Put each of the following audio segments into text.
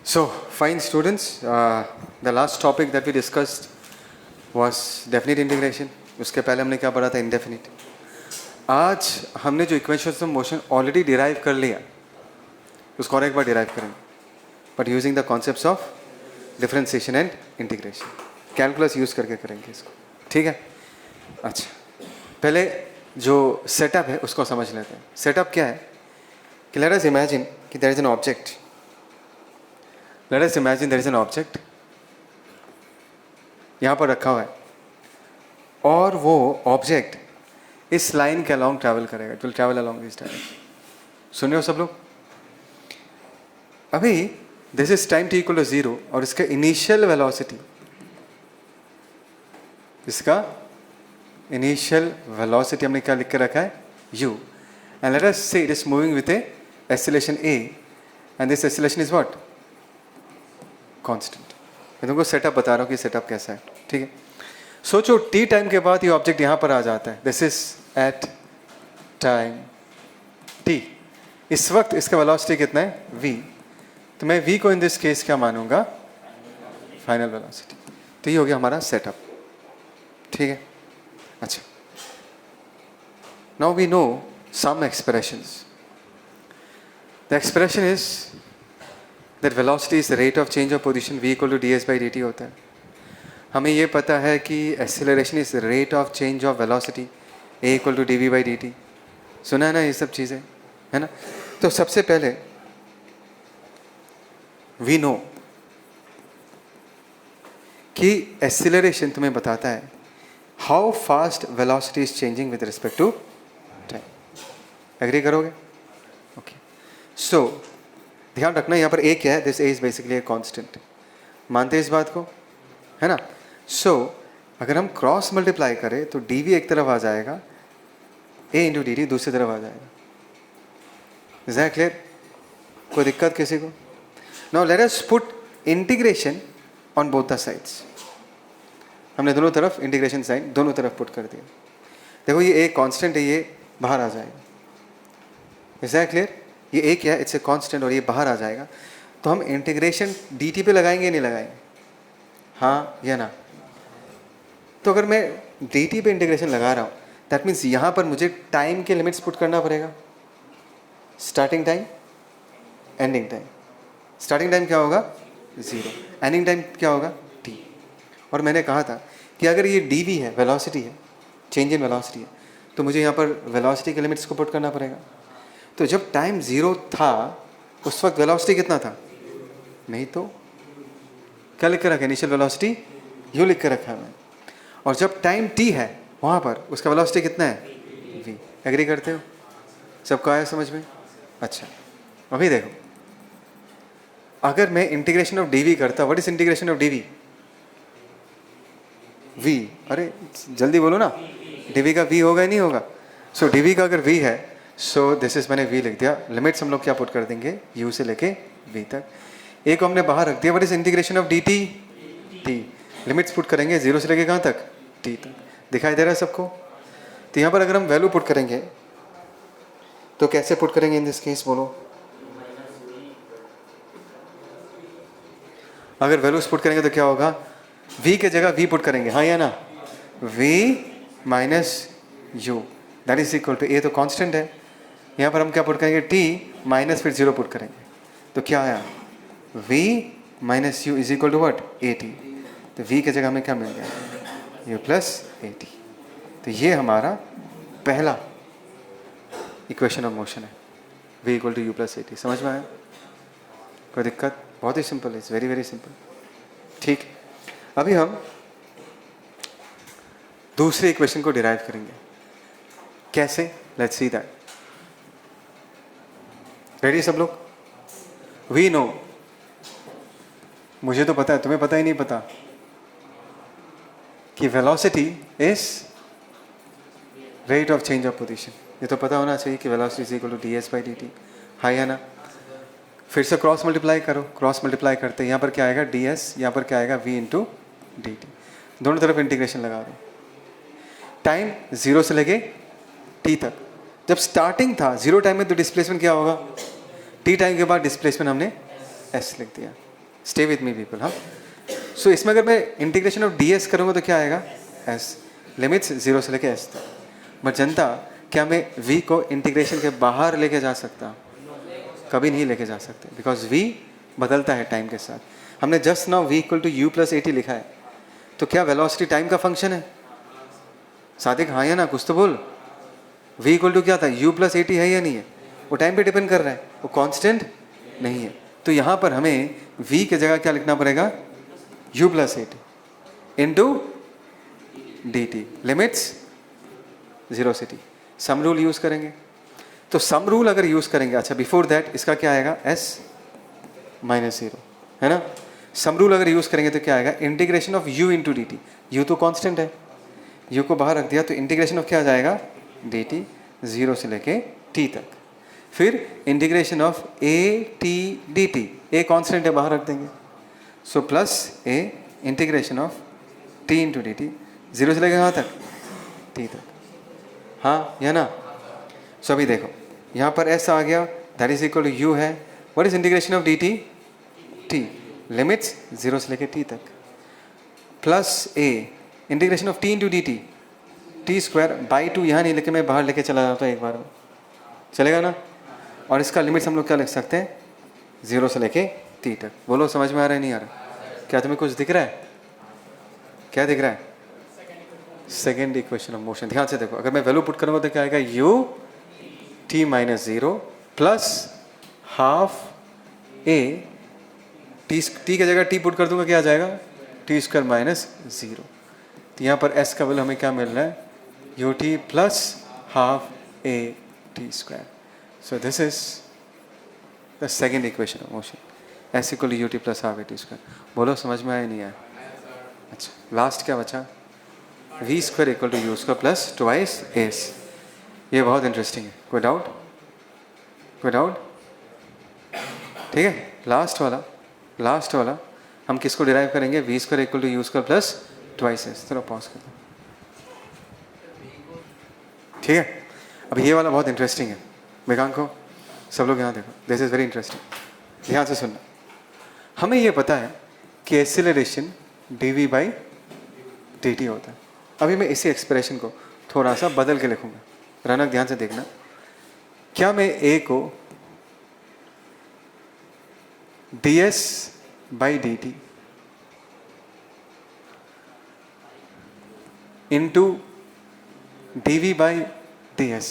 So, fine students, the last topic that we discussed was definite integration. उसके पहले हमने क्या पढ़ा था? Indefinite. आज हमने जो equations of motion already derive कर लिया, उसको और एक बार derive करेंगे, but using the concepts of differentiation and integration. Calculus use करके करेंगे इसको, ठीक है? अच्छा, पहले जो setup है उसको समझ लेते हैं. Setup क्या है? कि let us imagine कि there is an object. Let us imagine there is an object यहाँ पर रखा हुआ है और वो ऑब्जेक्ट इस लाइन के अलॉन्ग ट्रैवल करेगा. It will travel along this direction. सुन रहे हो सब लोग? अभी this is time t equal to 0 और इसका इनिशियल वेलोसिटी, इसका इनिशियल वेलोसिटी हमने क्या लिख के रखा है? u. एंड लेट अस से it is moving with A acceleration a and this acceleration is what? Constant. मैं तुमको सेटअप बता रहा हूँ कि सेटअप कैसा है, ठीक है? सोचो t टाइम के बाद ये ऑब्जेक्ट यहाँ पर आ जाता है. This is at time t. इस वक्त इसका वेलोसिटी कितना है? v. तो मैं v को इन दिस केस क्या मानूंगा? Final velocity. तो ये हो गया हमारा सेटअप, ठीक है? अच्छा, now we know some expressions. The expression is that velocity is the rate of change of position v equal to ds by dt होता है. हमें ये पता है कि acceleration is the rate of change of velocity a equal to dv by dt. सुना है ना ये सब चीज़ें, है ना? तो सबसे पहले we know कि acceleration तुम्हें बताता है how fast velocity is changing with respect to time. Agree करोगे? ओके. सो ध्यान रखना यहाँ पर a क्या है? This a is basically a constant. मानते हैं इस बात को, है ना? सो अगर हम क्रॉस मल्टीप्लाई करें तो dv एक तरफ आ जाएगा, a इंटू dt दूसरी तरफ आ जाएगा. Is that clear? कोई दिक्कत किसी को? Now let us put integration on both the sides. हमने दोनों तरफ इंटीग्रेशन साइन दोनों तरफ पुट कर दिया. देखो ये a कांस्टेंट है, ये बाहर आ जाएगा. Is that clear? ये एक क्या है? इट्स ए कांस्टेंट और ये बाहर आ जाएगा. तो हम इंटीग्रेशन dt पे लगाएंगे नहीं लगाएंगे? हाँ या ना? तो अगर मैं dt पे इंटीग्रेशन लगा रहा हूँ दैट मीन्स यहाँ पर मुझे टाइम के लिमिट्स पुट करना पड़ेगा. Starting time, ending time. Starting time क्या होगा? 0. एंडिंग टाइम क्या होगा? t. और मैंने कहा था कि अगर ये dv है, वेलोसिटी है, चेंज इन वेलोसिटी है, तो मुझे यहाँ पर वेलोसिटी के लिमिट्स को पुट करना पड़ेगा. तो जब टाइम 0 था उस वक्त वेलोसिटी कितना था? नहीं तो क्या लिख कर रखा है? इनिशियल वेलोसिटी यू लिख कर रखा है मैंने. और जब टाइम t है वहाँ पर उसका वेलोसिटी कितना है? v. एग्री करते हो? सबको आया समझ में? अच्छा, अभी देखो, अगर मैं इंटीग्रेशन ऑफ dv करता, what is integration of dv? v. अरे जल्दी बोलो ना, dv का v होगा या नहीं होगा? सो dv का अगर v है, सो दिस इज मैंने v लिख दिया. लिमिट्स हम लोग क्या पुट कर देंगे? u से लेके v तक. एक हमने बाहर रख दिया. What is integration of dt? t. Limits put करेंगे 0 से लेके कहाँ तक? t तक. दिखाई दे रहा है सबको? तो यहाँ पर अगर हम वैल्यू पुट करेंगे तो कैसे पुट करेंगे इन दिस केस? बोलो. अगर वैल्यूज पुट करेंगे तो क्या होगा? v के जगह v पुट करेंगे, हाँ या ना? v minus u that is equal to a. तो कांस्टेंट है. यहाँ पर हम क्या पुट करेंगे? t माइनस फिर 0 पुट करेंगे. तो क्या आया? v minus u is equal to what? at. तो v के जगह हमें क्या मिल गया? u plus at. तो ये हमारा पहला इक्वेशन ऑफ मोशन है, v equal to u plus at. समझ में आया? कोई दिक्कत? बहुत ही सिंपल है, इट्स वेरी वेरी सिंपल. ठीक, अभी हम दूसरे इक्वेशन को डिराइव करेंगे. कैसे? Let's see that. रेडी सब लोग? वी नो, मुझे तो पता है, तुम्हें पता ही नहीं पता कि velocity is rate of change of position. ये तो पता होना चाहिए कि velocity is equal to ds by dt. हाँ या ना? फिर से क्रॉस मल्टीप्लाई करो. क्रॉस मल्टीप्लाई करते यहाँ पर क्या आएगा? ds. यहाँ पर क्या आएगा? v into dt. दोनों तरफ इंटीग्रेशन लगा दो. टाइम 0 से लेके t तक. जब स्टार्टिंग था 0 टाइम में तो डिस्प्लेसमेंट क्या होगा? t टाइम के बाद डिस्प्लेसमेंट हमने s लिख दिया. स्टे विथ मी पीपल, हाँ। सो इसमें अगर मैं इंटीग्रेशन ऑफ डी एस करूँगा तो क्या आएगा, एस, लिमिट्स 0 से लेके एस तक। बट जनता, क्या मैं v को इंटीग्रेशन के बाहर लेके जा सकता? कभी नहीं लेके जा सकते, बिकॉज v बदलता है टाइम के साथ। हमने just now v equal to u plus 80 लिखा है, तो क्या वेलोसिटी टाइम का फंक्शन है? सादिक हाँ या ना, कुछ तो बोल। v इक्वल टू क्या था, u प्लस 80 है या नहीं है? वो टाइम पे डिपेंड कर रहा है, वो कांस्टेंट नहीं है। तो यहाँ पर हमें v की जगह क्या लिखना पड़ेगा, u plus 80 into d T, limits 0 से t। सम रूल यूज़ करेंगे, तो सम रूल अगर यूज़ करेंगे, अच्छा बिफोर दैट इसका क्या आएगा, s माइनस 0, है ना। सम रूल अगर यूज़ करेंगे तो क्या आएगा, integration of u into d T. You तो कांस्टेंट है, u को बाहर रख दिया तो इंटीग्रेशन ऑफ क्या आ जाएगा, डी टी 0 से लेके t तक। फिर integration of a t D T, a constant है, बाहर रख देंगे, so plus a integration of t into d T 0 से लेके कहाँ तक, t तक, हाँ या ना। सो अभी देखो यहाँ पर s आ गया, that is equal to u है, what is integration of d t, t, limits 0 से लेके t तक, plus a integration of t into d t, t square by 2, यहाँ नहीं लेके मैं बाहर लेके चला जाता हूँ एक बार में, चलेगा ना। और इसका लिमिट्स हम लोग क्या लिख सकते हैं, 0 से लेके t तक। बोलो समझ में आ रहा है नहीं आ रहा, क्या तुम्हें कुछ दिख रहा है, क्या दिख रहा है, सेकेंड इक्वेशन ऑफ मोशन। ध्यान से देखो, अगर मैं वैल्यू पुट करूँगा तो क्या आएगा, u t minus 0 plus half a, t की जगह t पुट कर दूंगा, क्या आ जाएगा, टी स्क्वायर माइनस 0। तो यहाँ पर s का वैल्यू हमें क्या मिल रहा है, u t plus half a t square. So this is the second equation of motion, s equal to u t plus half a t square. बोलो समझ में आया नहीं आया। अच्छा लास्ट क्या बचा, v square equal to u square plus twice s. ये बहुत इंटरेस्टिंग है, कोई डाउट, कोई डाउट, ठीक है। लास्ट वाला हम किसको डिराइव करेंगे, v square equal to u square plus twice s. चलो पॉज कर दो, ठीक है। अब ये वाला बहुत इंटरेस्टिंग है, मेघांको सब लोग यहाँ देखो, दिस इज वेरी इंटरेस्टिंग, ध्यान से सुनना। हमें ये पता है कि acceleration d we by D t होता है। अभी मैं इसी एक्सप्रेशन को थोड़ा सा बदल के लिखूंगा, रनक ध्यान से देखना। क्या मैं ए को d s by D t into d we by d s,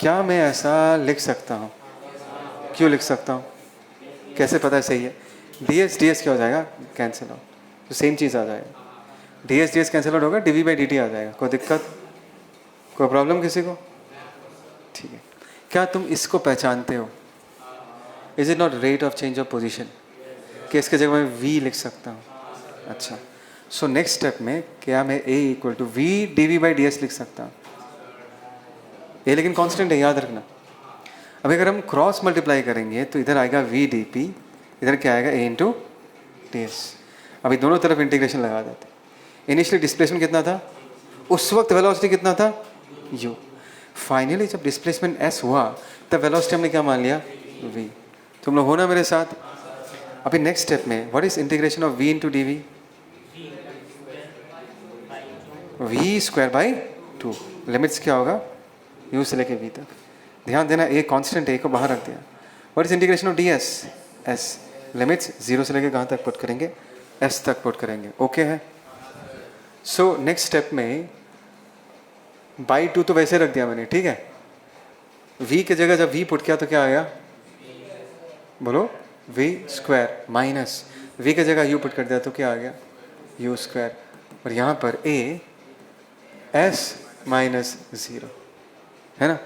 क्या मैं ऐसा लिख सकता हूँ? क्यों लिख सकता हूँ, कैसे पता है सही है? डी एस क्या हो जाएगा, कैंसिल आउट, तो सेम चीज़ आ जाएगा, डी एस कैंसिल आउट होगा, D we by D T आ जाएगा। कोई दिक्कत, कोई प्रॉब्लम किसी को? ठीक है। क्या तुम इसको पहचानते हो, is it not rate of change of position, कि इसके जगह मैं v लिख सकता हूँ? अच्छा, सो नेक्स्ट स्टेप में क्या मैं a equal to v d we by d s लिख सकता हूँ? ए लेकिन कांस्टेंट है, याद रखना। अब अगर हम क्रॉस मल्टीप्लाई करेंगे तो इधर आएगा वी डी पी, इधर क्या आएगा, a इंटू डी एस। अभी दोनों तरफ इंटीग्रेशन लगा देते। इनिशियली डिस्प्लेसमेंट कितना था, उस वक्त वेलोसिटी कितना था, u। फाइनली जब डिस्प्लेसमेंट s हुआ तब वेलोसिटी हमने क्या मान लिया, v। तुम लोग हो ना मेरे साथ? अभी नेक्स्ट स्टेप में what is integration of v into d v, v square by 2, limits क्या होगा, u से लेके v तक। ध्यान देना, a कांस्टेंट है, a को बाहर रख दिया। What is integration of D S, s, limits 0 से लेके कहाँ तक पुट करेंगे, s तक पुट करेंगे। ओके है। सो नेक्स्ट स्टेप में बाई 2 तो वैसे रख दिया मैंने, ठीक है। v की जगह जब v पुट किया तो क्या आया, बोलो, v स्क्वायर माइनस v की जगह u पुट कर दिया तो क्या आ गया, u स्क्वायर। और यहाँ पर a s माइनस 0, है ना।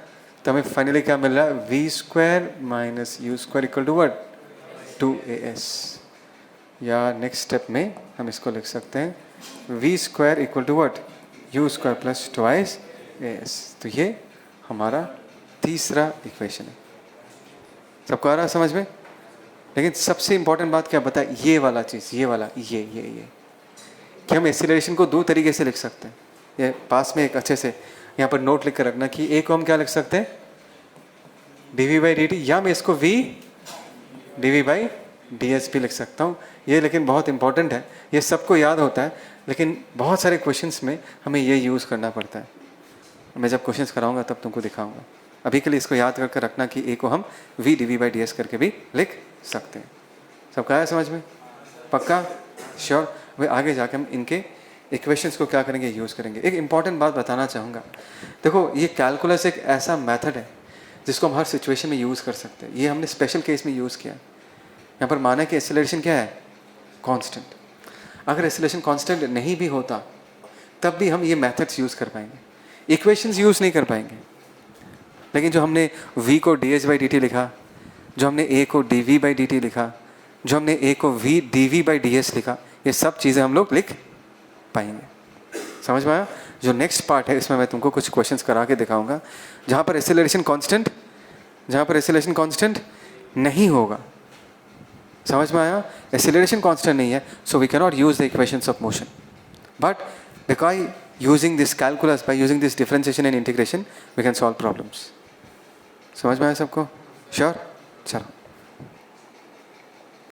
तो हमें फाइनली क्या मिल रहा है, v square minus u square equal to what, 2as। या नेक्स्ट स्टेप में हम इसको लिख सकते हैं v square equal to what, u square plus twice as। तो ये हमारा तीसरा इक्वेशन है। सबको आ रहा है समझ में? लेकिन सबसे इंपॉर्टेंट बात क्या बता, ये वाला चीज़, ये वाला, ये कि हम एक्सीलरेशन को दो तरीके से लिख सकते हैं। ये पास में एक अच्छे से यहाँ पर नोट लिख कर रखना कि ए को हम क्या लिख सकते हैं, d we by D t, या मैं इसको v d we by ds भी लिख सकता हूँ। ये लेकिन बहुत इंपॉर्टेंट है, ये सबको याद होता है, लेकिन बहुत सारे क्वेश्चंस में हमें ये यूज़ करना पड़ता है। मैं जब क्वेश्चंस कराऊंगा तब तुमको दिखाऊंगा। अभी के लिए इसको याद करके रखना कि a को हम v dv बाई ds करके भी लिख सकते हैं। सबका आया समझ में? पक्का? श्योर? वे आगे जाके हम इनके इक्वेशंस को क्या करेंगे, यूज़ करेंगे। एक इंपॉर्टेंट बात बताना चाहूँगा, देखो ये कैलकुलस एक ऐसा मेथड है जिसको हम हर सिचुएशन में यूज़ कर सकते हैं। ये हमने स्पेशल केस में यूज़ किया। यहाँ पर माना कि एक्सेलरेशन क्या है, कांस्टेंट। अगर एक्सेलरेशन कांस्टेंट नहीं भी होता तब भी हम ये मेथड्स यूज़ कर पाएंगे, इक्वेशंस यूज़ नहीं कर पाएंगे। लेकिन जो हमने v को ds बाई dt लिखा, जो हमने a को dv बाई dt लिखा, जो हमने a को v dv बाई ds लिखा, ये सब चीज़ें हम लोग लिख पाएंगे। समझ में आया? जो नेक्स्ट पार्ट है इसमें मैं तुमको कुछ क्वेश्चंस करा के दिखाऊंगा जहाँ पर एक्सेलरेशन कांस्टेंट नहीं होगा। समझ में आया? एक्सेलरेशन कांस्टेंट नहीं है, so we can not use the equations of motion, but by using this calculus, by using this differentiation and integration we can solve problems. समझ में आया सबको? श्योर? चलो।